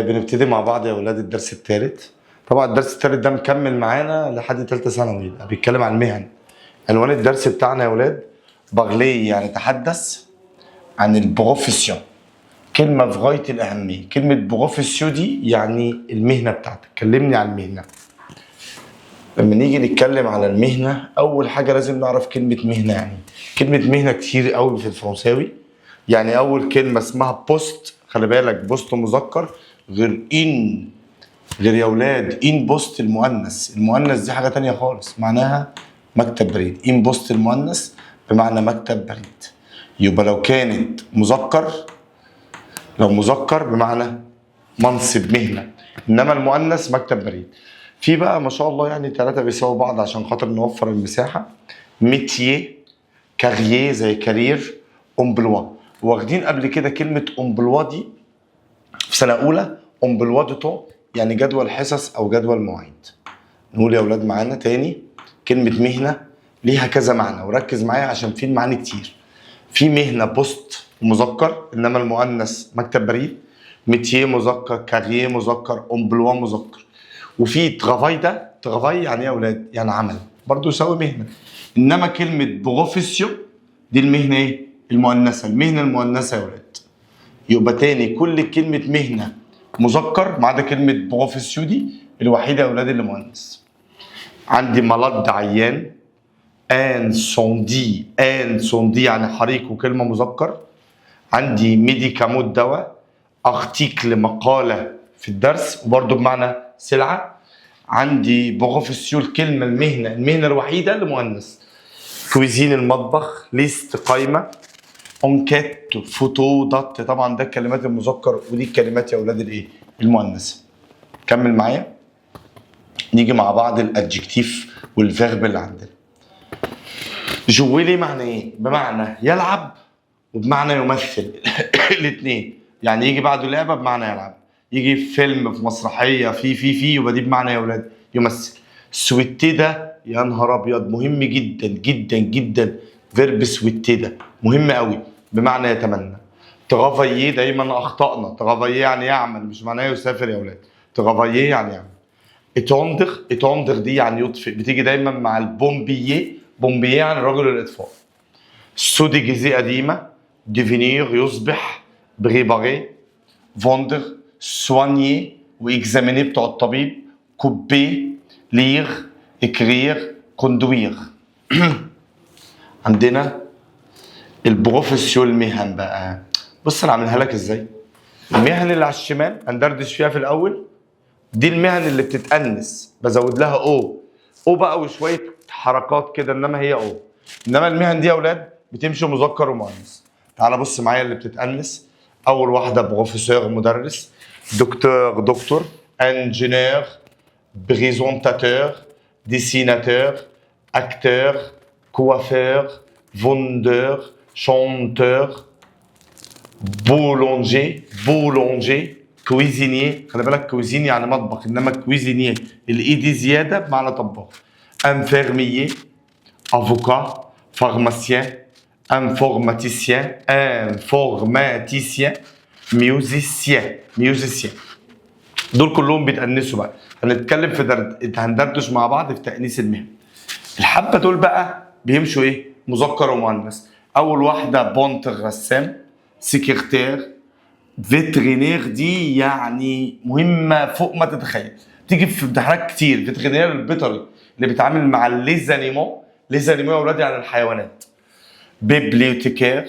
بنبتدي مع بعض يا ولاد الدرس الثالث. طبعا الدرس الثالث ده مكمل معانا لحد ثالثه ثانوي، بيتكلم عن المهن. عنوان الدرس بتاعنا يا ولاد بغلي، يعني تحدث عن البروفيسيون. كلمة في غاية الأهمية، كلمة بروفيسيو دي يعني المهنة بتاعتك. كلمني عن المهنة. لما نيجي نتكلم على المهنة أول حاجة لازم نعرف كلمة مهنة يعني. كلمة مهنة كتير قوي في الفرنساوي. يعني أول كلمة اسمها بوست، خلي بالك بوست مذكر غير غير يا ولاد ان بوست المؤنث. المؤنث دي حاجه تانية خالص، معناها مكتب بريد. ان بوست المؤنث بمعنى مكتب بريد. يبقى لو كانت مذكر، لو مذكر بمعنى منصب مهنه، انما المؤنث مكتب بريد. في بقى ما شاء الله يعني ثلاثه بيساووا بعض عشان خاطر نوفر المساحه. ميتيي، كارير زي كارير، امبلوا. واخدين قبل كده كلمه امبلوا دي في سنه اولى، امبلوا دو طون، يعني جدول حصص او جدول مواعيد. نقول يا اولاد معانا تاني، كلمه مهنه ليها كذا معنى، وركز معايا عشان في المعاني كتير. في مهنه بوست مذكر انما المؤنث مكتب بريد، ميتيه مذكر، كارير مذكر، امبلوا مذكر. وفي ترافاي، ده ترافاي يعني ايه يا اولاد؟ يعني عمل، برضه يساوي مهنه. انما كلمه بروفيسيو دي المهنه ايه؟ المؤنثه، المهنه المؤنثه يا اولاد. يبقى تاني كل كلمة مهنة مذكر ما عدا كلمة بروفيسيو دي الوحيدة يا ولاد اللي مؤنث. عندي مرض عيان، انسوندي، انسوندي يعني حريق وكلمة مذكر. عندي ميديكاموت دواء، ارتيكل مقالة في الدرس وبرضه بمعنى سلعة. عندي بروفيسيو الكلمة المهنة، المهنة الوحيدة اللي مؤنث. كويزين المطبخ، ليست قايمة، انكيت، فوتو، دات. طبعا ده الكلمات المذكر ودي الكلمات يا اولاد الايه؟ المؤنثه. كمل معايا، نيجي مع بعض الادجكتيف والفيرب اللي عندنا. جوي لي معنى ايه؟ بمعنى يلعب وبمعنى يمثل الاثنين. يعني يجي بعده لعبه بمعنى يلعب، يجي في فيلم، في مسرحيه، في يبقى دي بمعنى يا اولاد يمثل. سويتي ده يا نهار ابيض مهم جدا جدا جدا. فيرب سويتي ده مهم قوي بمعنى يتمنى. ترافاييه دايما اخطانا، ترافاييه يعني يعمل، مش معناه يسافر يا اولاد. ترافاييه يعني يعمل. اتوندغ، اتوندغ دي يعني يطفئ، بتيجي دايما مع البومبييه. بومبييه يعني رجل الاطفاء. سودي جزي قديمه، ديفينير يصبح، بريباري، فوندر، سوانيي واكزاميني بتوع الطبيب، كوبي، لير، اكرير، كوندوير. عندنا البروفيسيون المهن بقى. بص انا عاملها لك ازاي. المهن اللي على الشمال هندردش فيها في الاول، دي المهن اللي بتتأنس، بزود لها او بقى وشويه حركات كده، انما هي او. انما المهن دي يا اولاد بتمشي مذكر ومؤنث. تعال بص معايا اللي بتتأنس. اول واحده بروفيسور مدرس، دكتور دكتور، انجينير، بريزونتاتور، ديسيناتور، اكتور، كوافير، فوندور، شانتور، بولونجي، بولونجي، كويزينيه. خلي بالك كويزين يعني مطبخ، انما كويزينيه الاي دي زياده بمعنى طباخ. انفيرميي، افوكا، فارماسيان، انفورماتيسيان، انفورماتيسيان، ميوزيسيان، ميوزيسيان. دول كلهم بيتأنسوا بقى. هنتكلم في هندردش مع بعض في تأنيس المهن. الحبه دول بقى بيمشوا ايه؟ مذكر ومؤنث. اول واحده بونتر رسام، سكرتير، فيترينير دي يعني مهمه فوق ما تتخيل، تيجي في امتحانات كتير. فيترينير البيطري اللي بيتعامل مع ليزانيمو، ليزانيمو يا اولاد يعني الحيوانات. بيبليوتيكير،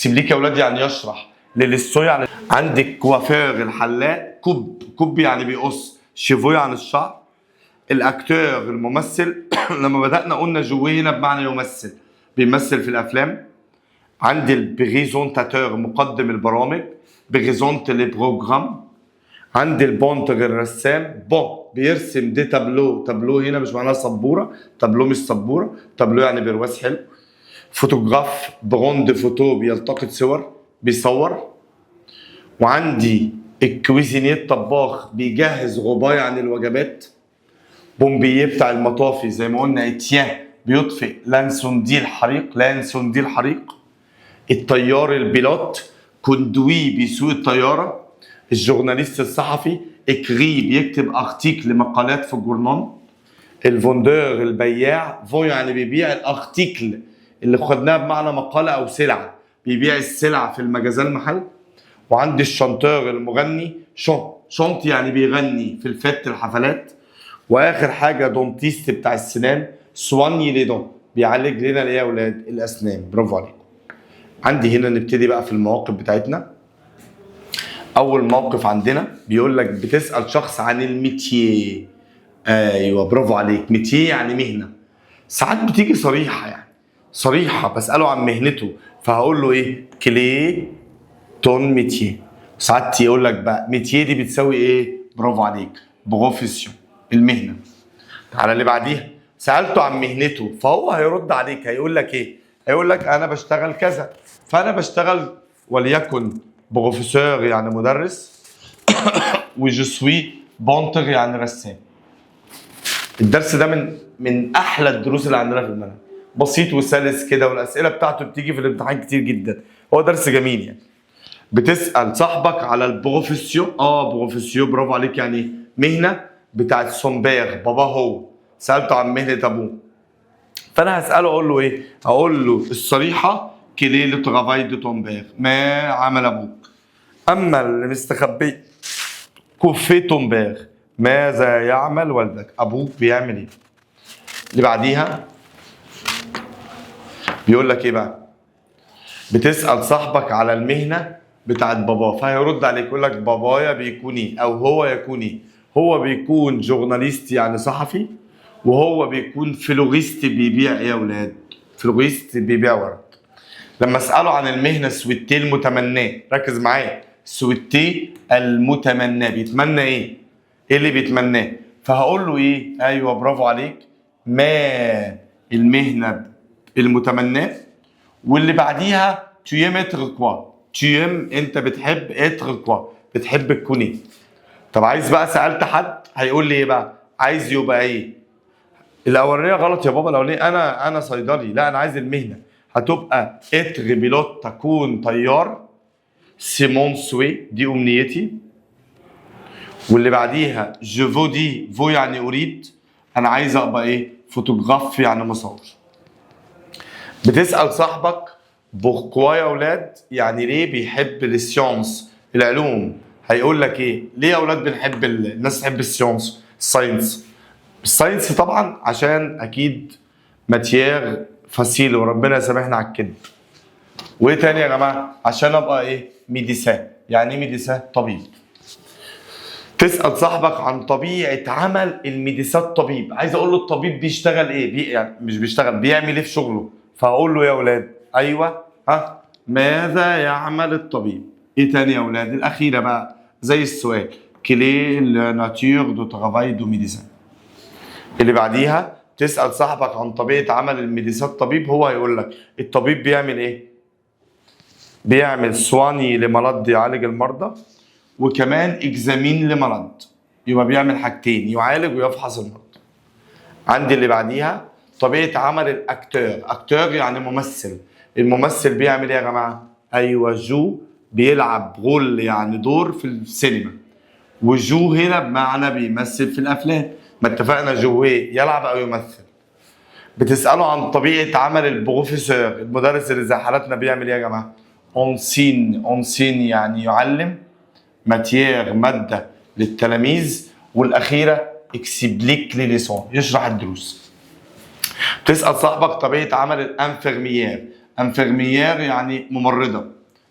اكسبليك يا اولاد يعني يشرح. للسو يعني عندك كوافير الحلاق، كوب يعني بيقص، شيفو يعني الشعر. الاكتور الممثل لما بدأنا قلنا جويه هنا بمعنى يمثل، بيمثل في الافلام. عندي البريزونتاتور مقدم البرامج، بريزونت لي بروجرام. عندي البونتر الرسام، بيرسم دي تابلو هنا مش معناها سبوره، تابلو مش سبوره، تابلو يعني برواز حلو. فوتوغراف بروند فوتو بيلتقط صور، بيصور. وعندي الكويزينير طباخ بيجهز غباية عن الوجبات. بومبييه بتاع المطافي زي ما قلنا اتيان بيطفئ لانسوندي الحريق. الطيار البيلوت كوندوي بيسوق الطيارة. الجورناليست الصحفي اكري بيكتب ارتيكل مقالات في الجورنال. الفوندور البياع، فو يعني بيبيع الارتيكل اللي خدناها بمعنى مقالة او سلعة، بيبيع السلع في المجازان المحل. وعندي الشانتور المغني، شونت يعني بيغني في الفت الحفلات. واخر حاجة دونتيست بتاع السنان، سواني لي دون بيعالج لنا ايه يا اولاد؟ الاسنان. برافو عليكم. عندي هنا نبتدي بقى في المواقف بتاعتنا. اول موقف عندنا بيقول لك بتسال شخص عن الميتيه. ايوه برافو عليك، ميتيه يعني مهنه. ساعات بتيجي صريحه، يعني صريحه بساله عن مهنته، فهقول له ايه؟ كلي تون ميتيه. ساعات يقول لك بقى ميتيه دي بتساوي ايه؟ برافو عليك، بروفيسيون، المهنه. على اللي بعديها سالته عن مهنته، فهو هيرد عليك هيقول لك ايه؟ هيقول لك انا بشتغل كذا، فانا بشتغل وليكن بروفيسور يعني مدرس، وجو سوي بونتر يعني رسام. الدرس ده من احلى الدروس اللي عندنا في المنهج، بسيط وسلس كده، والاسئله بتاعته بتيجي في الامتحان كتير جدا، هو درس جميل يعني. بتسال صاحبك على البروفيسيون، بروفيسيون برافو عليك، يعني مهنه بتاعت سومبير بابا، هو سالته عن مهنه ابوه، فانا هساله اقول له ايه؟ هقول له الصريحه كلي لو ترافاي دو تون بير، ما عمل ابوك. اما اللي مستخبي كوفي تون بير، ماذا يعمل والدك؟ ابوك بيعمل ايه؟ اللي بعديها بيقول لك ايه بقى؟ بتسال صاحبك على المهنه بتاعت باباه، فهيرد عليك يقول لك بابايا بيكون ايه، او هو يكون ايه؟ هو بيكون جورناليست يعني صحفي، وهو بيكون فلوريست بيبيع ايه يا اولاد؟ فلوريست بيبيع ورق. لما اساله عن المهنه سويتيه المتمناه، ركز معايا، سويتيه المتمناه بيتمنى ايه؟ ايه اللي بيتمناه؟ فهقول له ايه؟ ايوه برافو عليك، ما المهنه المتمناه. واللي بعديها تيم اتر كوا، تيم انت بتحب، اتر كوا بتحب تكون ايه. طب عايز بقى، سالت حد هيقول لي ايه بقى؟ عايز يبقى ايه؟ الاولانيه غلط يا بابا، الاولانيه انا صيدلي، لا انا عايز المهنه، هتبقى اتر بيلوت تكون طيار، سيمون سوي دي امنيتي. واللي بعديها جو فو دي، فو يعني اريد، انا عايز ابقى ايه؟ فوتوغراف يعني مصور. بتسال صاحبك بوركوا يا اولاد، يعني ليه بيحب السيونس العلوم، هيقول لك ايه؟ ليه يا اولاد بنحب الناس تحب السيونس الساينس؟ الساينس طبعا عشان اكيد ماتيير فاسيل، وربنا يسامحنا على الكذب. وايه تاني يا جماعه؟ عشان ابقى ايه؟ ميديسان. يعني ايه ميديسان؟ طبيب. تسال صاحبك عن طبيعه عمل الميديسان طبيب، عايز اقول له الطبيب بيشتغل ايه؟ يعني مش بيشتغل، بيعمل ايه في شغله؟ فاقول له يا اولاد ايوه، ماذا يعمل الطبيب؟ ايه تاني يا اولاد؟ الاخيره بقى زي السؤال، كلي لا ناتور دو ترافاي دو ميديسان. اللي بعديها تسال صاحبك عن طبيعه عمل الميديسان طبيب، هو هيقول لك الطبيب بيعمل ايه؟ بيعمل سواني لمرض، يعالج المرضى، وكمان اكزامين لمرض، يبقى بيعمل حاجتين، يعالج ويفحص المرض. عندي اللي بعديها طبيعه عمل الاكتور، اكتور يعني ممثل، الممثل بيعمل ايه يا جماعه؟ ايوه جو بيلعب رول يعني دور في السينما، وجو هنا بمعنى بيمثل في الافلام، ما اتفقنا جويه يلعب او يمثل. بتساله عن طبيعه عمل البروفيسور، المدرس اللي زي حالتنا بيعمل ايه يا جماعه؟ اونسين يعني يعلم، ماتيير ماده للتلاميذ، والاخيره اكسبليك لي ليسون يشرح الدروس. تسال صاحبك طبيعه عمل الانفيرميير، انفيرميير يعني ممرضه.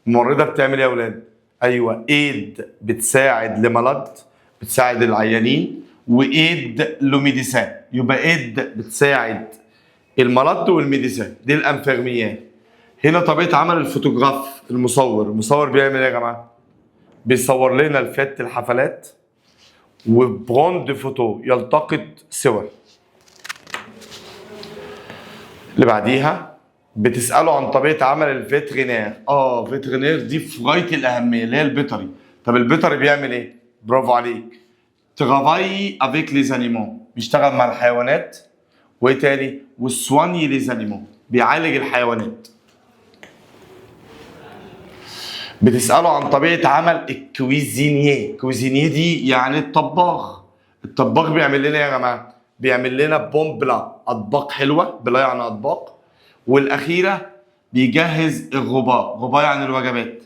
ممرضه بتعمل ايه يا اولاد؟ ايوه، ايد بتساعد لمالاد، بتساعد العيانين، وايد لو ميديسان. يبقى ايد بتساعد المالاد والميديسان، دي الانفيرميير. هنا طبيعه عمل الفوتوغراف، المصور بيعمل ايه يا جماعه؟ بيصور لنا الفات الحفلات وبروند دو فوتو، يلتقط صور. اللي بعديها بتسأله عن طبيعة عمل الفيترينير. فيترينير دي في غاية الأهمية، اللي هي البيطري. طب البيطري بيعمل إيه؟ برافو عليك. ترافاي افيك لي زانيمون، بيشتغل مع الحيوانات. وإيه تاني؟ وسواني لي زانيمون، بيعالج الحيوانات. بتسأله عن طبيعة عمل الكويزينيه. كويزينيه دي يعني الطباخ. الطباخ بيعمل لنا يا جماعة، بيعمل لنا بوم بلا، أطباق حلوة، بلا يعني أطباق. والأخيرة بيجهز الغباء. غباء يعني الوجبات.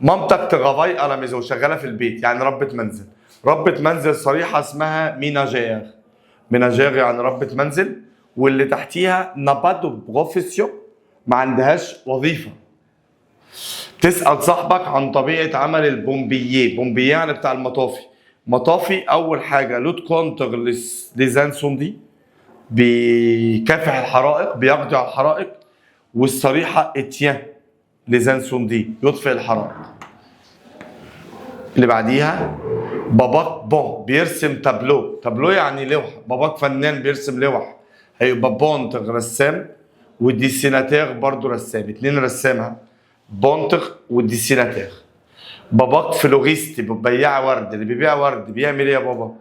مامتك تغافاي على ميزو، شغالة في البيت يعني ربة منزل. ربة منزل صريحة اسمها ميناجير. ميناجير يعني ربة منزل. واللي تحتيها نابادو بروفيسيو، ما عندهاش وظيفة. تسأل صاحبك عن طبيعة عمل البومبييه. بومبييه يعني بتاع المطافي. مطافي أول حاجة لوت كونتر ليزانسوندي، بيكافح الحرائق، بيقضي على الحرائق. والصريحة اتيان ليزانسوندي، يطفئ الحرائق. اللي بعديها باباك بون، بيرسم تابلو. تابلو يعني لوحة. باباك فنان بيرسم لوح، هيبقى بونتغ رسام، والديسيناتير برضو رسام. اتنين رسامها، بونتغ والديسيناتير. باباك فلوريستي، بياع ورد. اللي بيبيع ورد بيعمل ايه يا بابا؟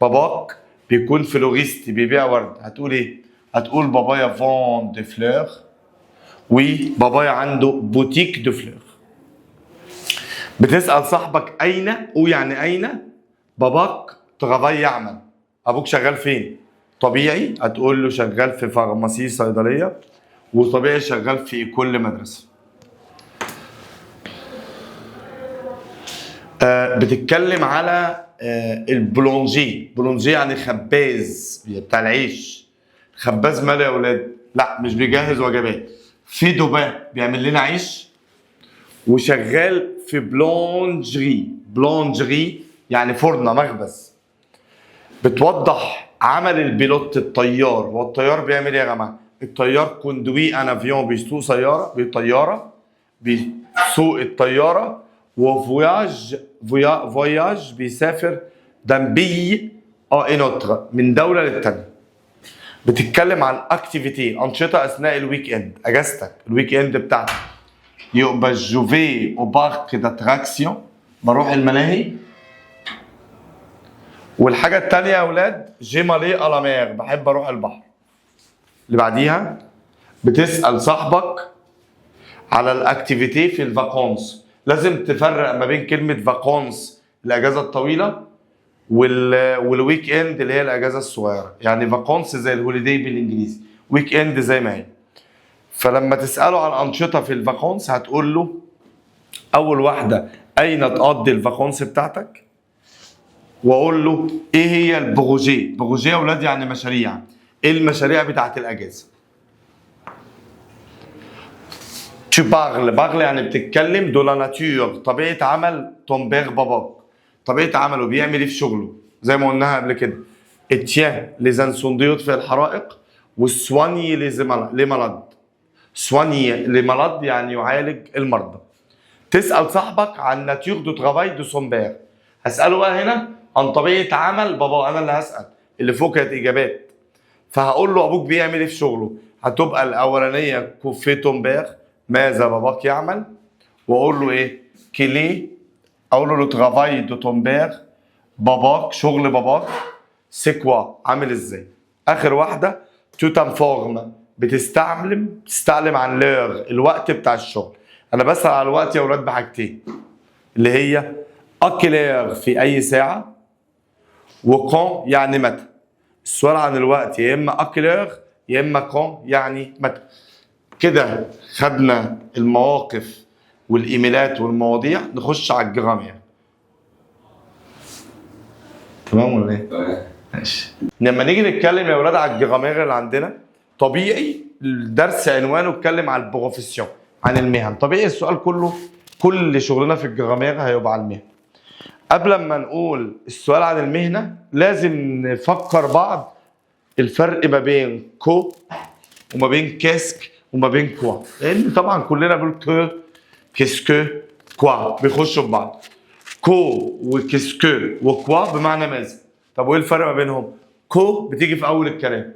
باباك بيكون فلوريستي، بيبيع ورد. هتقول ايه؟ هتقول بابايا فون دي فلور، وبابايا عنده بوتيك دو فلور. بتسأل صاحبك أين، أو يعني أين باباك ترافاي يعمل. أبوك شغال فين؟ طبيعي هتقول له شغال في فارماسي، صيدلية. وطبيعي شغال في كل مدرسة. بتتكلم على البولونجي. بولونجي يعني خباز بتاع العيش. خباز ماله يا أولاد؟ لا مش بيجهز وجبات. في دوبان بيعمل لنا عيش. وشغال في بلونجري. بلونجري يعني فرنة، مخبز. بتوضح عمل البيلوت، الطيار. هو الطيار بيعمل ايه يا جماعه؟ الطيار كوندوي ان افيون، بيسوق سياره، بطياره، بيسوق الطياره. فواياج بيسافر دان بي انوتر، من دوله للتانيه. بتتكلم عن اكتيفيتي، انشطه اثناء الويك اند، اجازتك، الويك اند بتاعتك. يبقى جوفي او بارك داتراكسيون، بروح الملاهي. والحاجة التانية يا أولاد جيمالي على مير، بحب أروح البحر. اللي بعديها بتسأل صاحبك على الأكتيفيتي في الفاكونس. لازم تفرق ما بين كلمة فاكونس الأجازة الطويلة والويك إند اللي هي الأجازة الصغيرة. يعني فاكونس زي الهوليداي بالإنجليزي، ويك إند زي ما هي. فلما تسأله عن أنشطة في الفاكونس هتقول له أول واحدة أين تقضي الفاكونس بتاعتك، واقول له ايه هي البروجي. بروجي يا اولاد يعني مشاريع. ايه المشاريع بتاعت الاجازه؟ tu parles يعني بتتكلم. دو لا ناتور، طبيعه عمل ton père باباك. طبيعه عمله بيعمل ايه في شغله زي ما قلناها قبل كده. اتيان لي زانسوندي، يطفئ الحرائق. وسواني لي مالاد. سواني لي مالاد يعني يعالج المرضى. تسال صاحبك عن ناتور دو ترافاي دو سون بير. هساله بقى هنا عن طبيعه عمل بابا. انا اللي هسال، اللي فوق كانت اجابات. فهقول له ابوك بيعمل ايه في شغله. هتبقى الاولانيه كوفي تون بير، ماذا باباك يعمل. واقول له ايه كيلي، اقول له لو ترافاي دو تون بير، باباك، شغل باباك. سيكوا، عامل ازاي. اخر واحده توتام فورم، بتستعلم عن لور، الوقت بتاع الشغل. انا بسال على الوقت يا اولاد بحاجتين، اللي هي اكلير في اي ساعه، وكون يعني متى. السؤال عن الوقت يا اما اكلير يا اما كون يعني متى. كده خدنا المواقف والايميلات والمواضيع. نخش على الجرامير. تمام ولا ايه؟ ماشي. لما نيجي نتكلم يا اولاد على الجرامير اللي عندنا، طبيعي الدرس عنوانه اتكلم عن البروفيسيون، عن المهن. طبيعي السؤال كله، كل شغلنا في الجرامير هيبقى على المهن. قبل ما نقول السؤال عن المهنة لازم نفكر بعض الفرق ما بين كو وما بين كاسك وما بين كوا، لان طبعا كلنا بنقول كو، كاسكو، كوا بيخشوا ببعض. كو وكاسكو وكوا بمعنى ماذا؟ طب وايه الفرق ما بينهم؟ كو بتيجي في اول الكلام،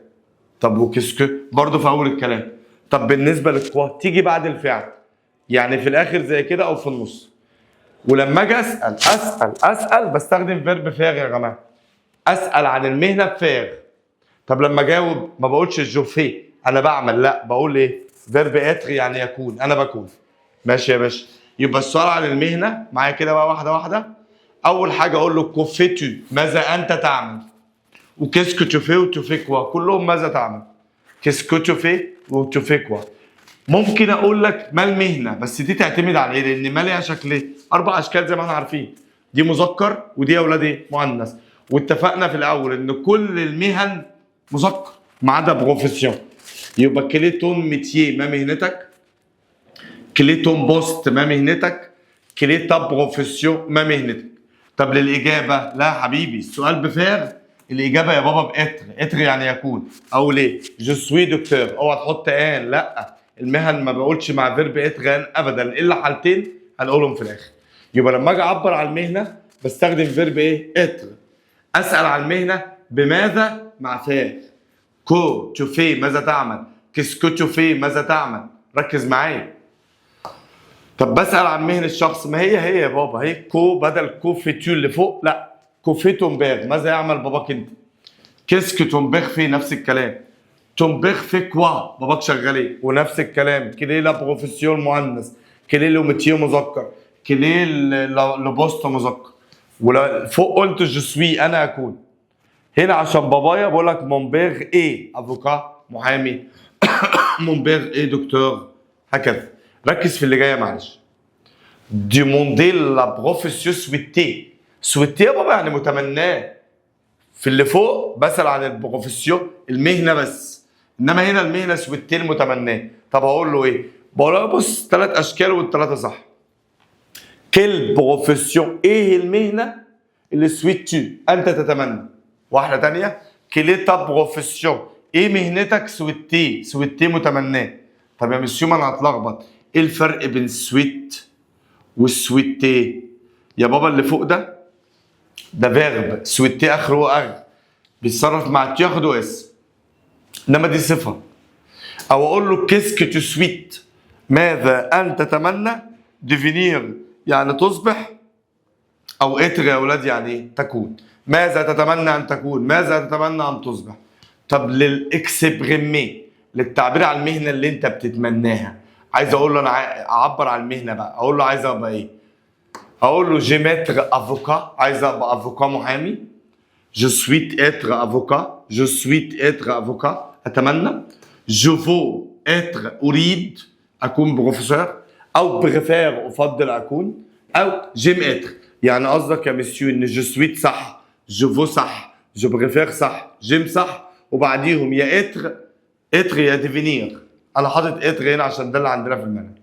طب وكاسكو برضه في اول الكلام. طب بالنسبه للكوا تيجي بعد الفعل، يعني في الاخر زي كده او في النص. ولما اجي اسال بستخدم فيرب فاغ يا جماعه. اسال عن المهنه بفاغ. طب لما اجاوب ما بقولش جو في انا بعمل، لا بقول ايه؟ فيرب اتر يعني يكون، انا بكون. ماشي يا باشا. يبقى السؤال عن المهنه معايا كده بقى واحده واحده. اول حاجه اقول له كوفيتو ماذا انت تعمل، وكيسكو تو في وتو في كوا كلهم ماذا تعمل. كيسكو تو في وتو في كوا. ممكن اقول لك ما المهنه، بس دي تعتمد على ايه؟ لان ما ليها شكلين، 4 اشكال زي ما احنا عارفين. دي مذكر ودي يا اولاد ايه؟ مؤنث. واتفقنا في الاول ان كل المهن مذكر ما عدا بروفيسيون. يبقى كليتون ميتيي ما مهنتك، كليتون بوست ما مهنتك، كليتا بروفيسيون ما مهنتك. طب للاجابه لا حبيبي، السؤال بفاغ، الاجابه يا بابا باتر. اتر يعني يكون. او ليه؟ جو سوي دكتور، اوعى تحط ان، لا المهن ما بقولش مع فيرب اتر ابدا الا حالتين هنقولهم في الاخر. يبقى لما اجي اعبر عن المهنه بستخدم فيرب ايه؟ اتر. اسال عن المهنه بماذا مع فاغ. كو تو في ماذا تعمل، كيسكو تو في ماذا تعمل. ركز معايا. طب بسال عن مهنه الشخص، ما هي يا بابا، هي كو بدل كو فيتو اللي فوق، لا كو في تومبيغ ماذا يعمل باباك انت. كيسكو تومبيغ في نفس الكلام. تومبيغ في كوا باباك شغال ايه، ونفس الكلام. كلي لا بروفيسيون مؤنث، كلي لو ميتيو مذكر، كلي لو بوست مذكر. ولا فوق قلت جو سوي انا اكون. هنا عشان بابايا بقول لك مون بيغ ايه افوكا محامي، مون بيغ ايه دكتور، هكذا. ركز في اللي جايه معلش. ديموندي لا بروفيسيون سويتي. سويتي يا بابا يعني متمناه. في اللي فوق بسأل عن البروفيسيون المهنه بس، انما هنا المهنه سويتي المتمناه. طب هقول له ايه؟ بقول له بص 3 اشكال والثلاثه صح. كل بروفيسيون ايه المهنه اللي سويتي انت تتمنى. واحده ثانيه، كليتا بروفيسيون ايه مهنتك سويتي، سويتي متمناه. طب يا مسيو ما انا هتلخبط، ايه الفرق بين سويت والسويتي؟ يا بابا اللي فوق ده فيرب، سويتي اخره اغ، بيتصرف مع تي ياخده اس، انما دي صفه. او اقول له كيسك تو سويت ماذا انت تتمنى، ديفينير يعني تصبح، او اتر يا اولاد يعني ايه؟ تكون. ماذا تتمنى ان تكون، ماذا تتمنى ان تصبح. طب للاكسبريمي، للتعبير عن المهنه اللي انت بتتمناها، عايز اقول له انا اعبر عن المهنه بقى، اقول له عايز ابقى ايه؟ اقول له جي ميتر افوكا، عايز ابقى افوكا محامي. جو سويت اتر افوكا، جو سويت اتر افوكا اتمنى. جو فو اتر اريد اكون بروفيسور، او بريفير افضل اكون، او جيم اتر يعني قصدك يا مسيو ان جو سويت صح، جو فو صح، جو بريفير صح، جيم صح، وبعديهم يا اتر، اتر يا ديفينير. انا حاطط اتر هنا عشان ده اللي عندنا في المنهج.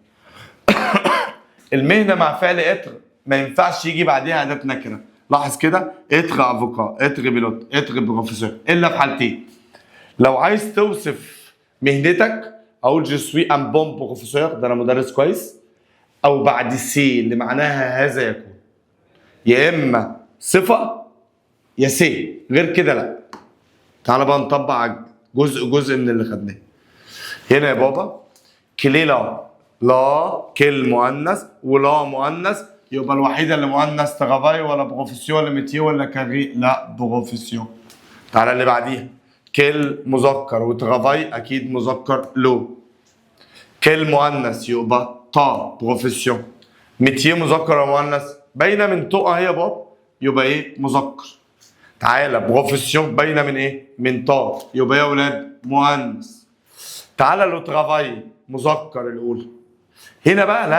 المهنه مع فعل اتر ما ينفعش يجي بعديها اداه نكره. لاحظ كده، اتر افوكا، اتر بيلوت، اتر بروفيسور، الا في حالتين. لو عايز توصف مهنتك اقول جو سوي ان بون بروفيسور، ده انا مدرس كويس، او بعد سي اللي معناها هذا يكون. يا اما صفه يا سي، غير كده لا. تعال بقى نطبق على جزء من اللي خدناه. هنا يا بابا كلي لا كل مؤنث ولا مؤنث، يبقى الوحيده اللي مؤنث ترافاي ولا بروفيسيون ولا ميتيو ولا كاري، لا بروفيسيون. تعالى اللي بعديها، كل مذكر وترافاي اكيد مذكر لو. كل مؤنث يبقى تا بروفيسيون. ميتيو مذكر ولا مؤنث؟ باينه من طوقها هي بابا، يبقى ايه؟ مذكر. تعالى بروفيسيون باينه من ايه؟ من تا، يبقى يا ولاد مؤنث. تعالى لو ترافاي مذكر الاولى. هنا بقى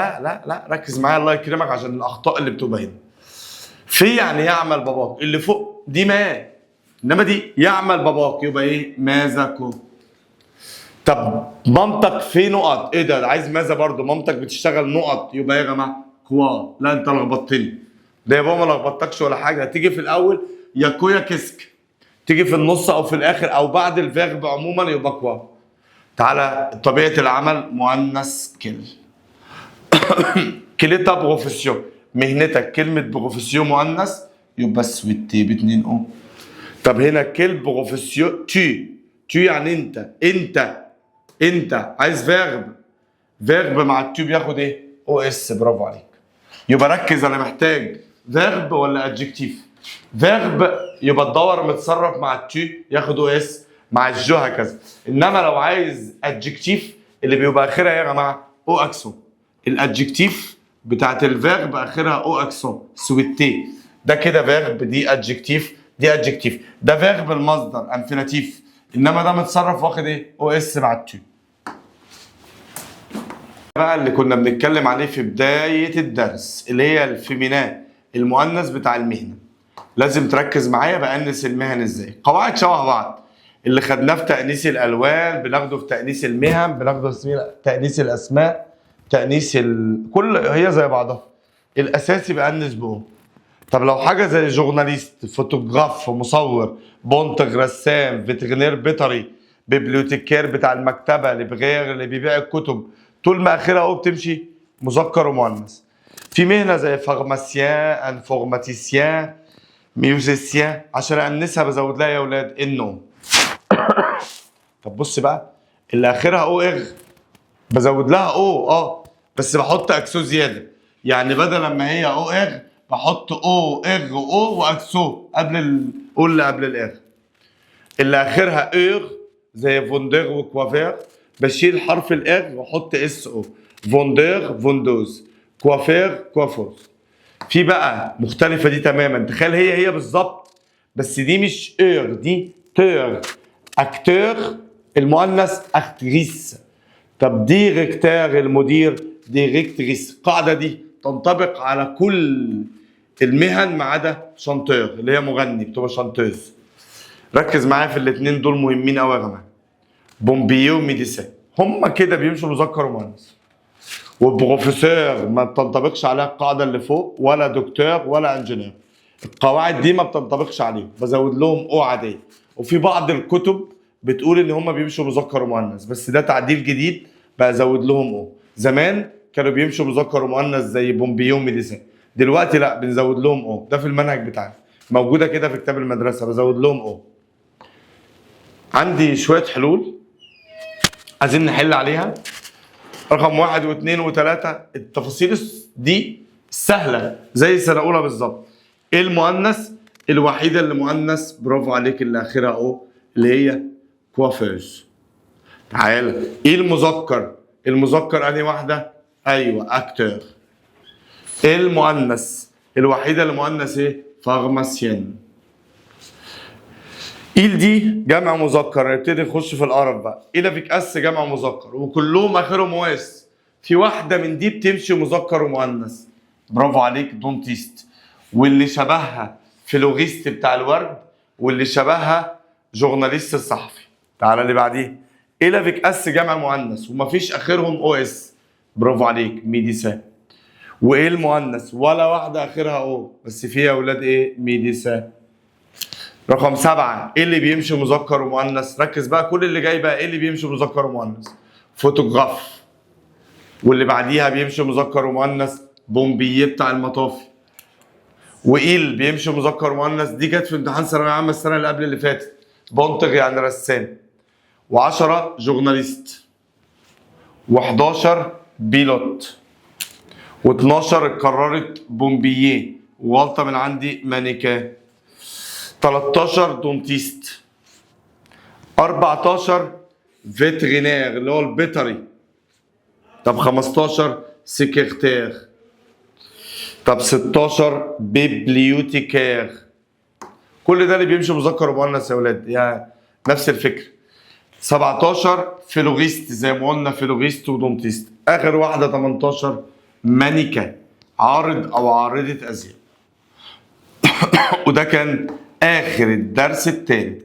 لا ركز معايا الله يكرمك عشان الاخطاء اللي بتبقى هنا. في يعني يعمل باباك، اللي فوق دي ما، انما دي يعمل باباك يبقى ايه؟ ماذا كو. طب مامتك في نقط، ايه ده عايز ماذا برضه؟ مامتك بتشتغل نقط، يبقى ايه يا جماعه؟ كوا. لا انت لخبطتني. ده يا بابا ما لخبطتكش ولا حاجه، هتيجي في الاول يا كو يا كسك، تيجي في النص او في الاخر او بعد الفيرب عموما يبقى كوا. تعالى طبيعه العمل مؤنث كل. كليتا بروفيسيون، مهنتك. كلمه بروفيسيون مؤنث يبقى سويتي باتنين او. طب هنا كل بروفيسيون تو يعني انت عايز فيرب مع التو بياخد ايه؟ او اس. برافو عليك. يبقى ركز، انا محتاج فيرب ولا ادجكتيف؟ فيرب يبقى الدور متصرف مع التو ياخد او اس، مع الجو هكذا. انما لو عايز ادجكتيف اللي بيبقى اخرها ايه يا جماعه؟ او اكسون. الادجكتيف بتاعت الفيرب اخرها او اكسون، سويتي. ده كده فيرب، دي ادجكتيف، دي ادجكتيف. ده فيرب المصدر انفينيتيف، انما ده متصرف واخد ايه؟ او اس مع التو. بقى اللي كنا بنتكلم عليه في بداية الدرس اللي هي الفيمينات، المؤنث بتاع المهنة. لازم تركز معايا بأنس المهن ازاي. قواعد شبه بعض، اللي خدناه في تأنيس الألوان بناخده في تأنيس المهن، بناخده في تأنيس الأسماء، تأنيس كل هي زي بعضها. الأساسي بأنس بهم. طب لو حاجة زي جورناليست، فوتوغراف، مصور، بونتغ، رسام، فيترينير بيطري، بيبليوتيكير بتاع المكتبة، لبغير اللي بيبيع الكتب، طول ما اخرها او بتمشي مذكر ومؤنث. في مهنه زي فارماسيان، انفورماتيسيان، ميوزيسيان، عشان انسها بزود لها يا اولاد انه. طب بص بقى، اللي اخرها او اغ بزود لها او بس بحط اكسو زياده. يعني بدل ما هي او اغ بحط او اغ او واكسو قبل او اللي قبل الاغ. اللي اخرها اغ زي فوندير وكوافير بشيل حرف الاغ واحط اس او. فوندير فوندوز، كوافير كوافوز. في بقى مختلفه دي تماما، تخيل هي بالظبط بس دي مش اور، دي تور. اكتور المؤنث اكتريس. طب ديريكتور المدير ديريكتريس. القاعده دي تنطبق على كل المهن ما عدا شانتور اللي هي مغني بتبقى شانتوز. ركز معايا في الاثنين دول مهمين قوي يا جماعه. بومبييه وميديسان هما كده بيمشوا مذكر ومؤنث. وبروفيسور ما بتنطبقش عليها القاعده اللي فوق، ولا دكتور ولا انجينير. القواعد دي ما بتنطبقش عليهم، بزود لهم او عاديه. وفي بعض الكتب بتقول ان هما بيمشوا مذكر ومؤنث، بس ده تعديل جديد بقى ازود لهم او. زمان كانوا بيمشوا مذكر ومؤنث زي بومبييه وميديسان، دلوقتي لا بنزود لهم او. ده في المنهج بتاعنا موجوده كده في كتاب المدرسه، بزود لهم او. عندي شويه حلول عايزين نحل عليها. رقم 1 و2 و3. التفاصيل دي سهله زي سنه اولى بالظبط. ايه المؤنث الوحيده اللي مؤنث؟ برافو عليك، اللي اخرها او، اللي هي كوافيرز. تعالى ايه المذكر؟ المذكر انهي واحده؟ ايوه اكتور. ايه المؤنث الوحيده اللي مؤنث؟ ايه؟ فارماسيان. إيل دي جمع مذكر. نبتدي نخش في القرف بقى. إيلا فيك أس جمع مذكر وكلهم آخرهم واس. في واحدة من دي بتمشي مذكر ومؤنث. برافو عليك، دونتيست. واللي شبهها فلوغيست بتاع الورد، واللي شبهها جورناليست الصحفي. تعالى اللي بعديه. إيلا فيك أس جمع مؤنث ومفيش آخرهم او اس. برافو عليك، ميديسان. وإيه المؤنث؟ ولا واحدة آخرها او، بس فيها أولاد إيه؟ ميديسان. رقم 7. ايه اللي بيمشي مذكر ومؤنث؟ ركز بقى، كل اللي جاي بقى ايه اللي بيمشي مذكر ومؤنث؟ فوتوغراف. واللي بعديها بيمشي مذكر ومؤنث بومبييه بتاع المطافي. وايل بيمشي مذكر ومؤنث، دي جت في امتحان ثانويه عامه السنه اللي قبل اللي فاتت. بونتغ يعني رسام. و10 جورناليست. و11 بيلوت. و12 اتكررت بومبييه وغلطه من عندي مانيكان. 13 دونتيست. 14 فيترينير اللي هو البيطري. طب 15 سكرتير. طب 16 بيبليوتيكير. كل ده اللي بيمشي مذكر ومؤنث يا ولاد، يعني نفس الفكره. 17 فيلوغيست زي ما قلنا، فيلوغيست ودونتيست. اخر واحده 18 مانيكا، عارض او عارضه ازياء. وده كان آخر الدرس الثالث.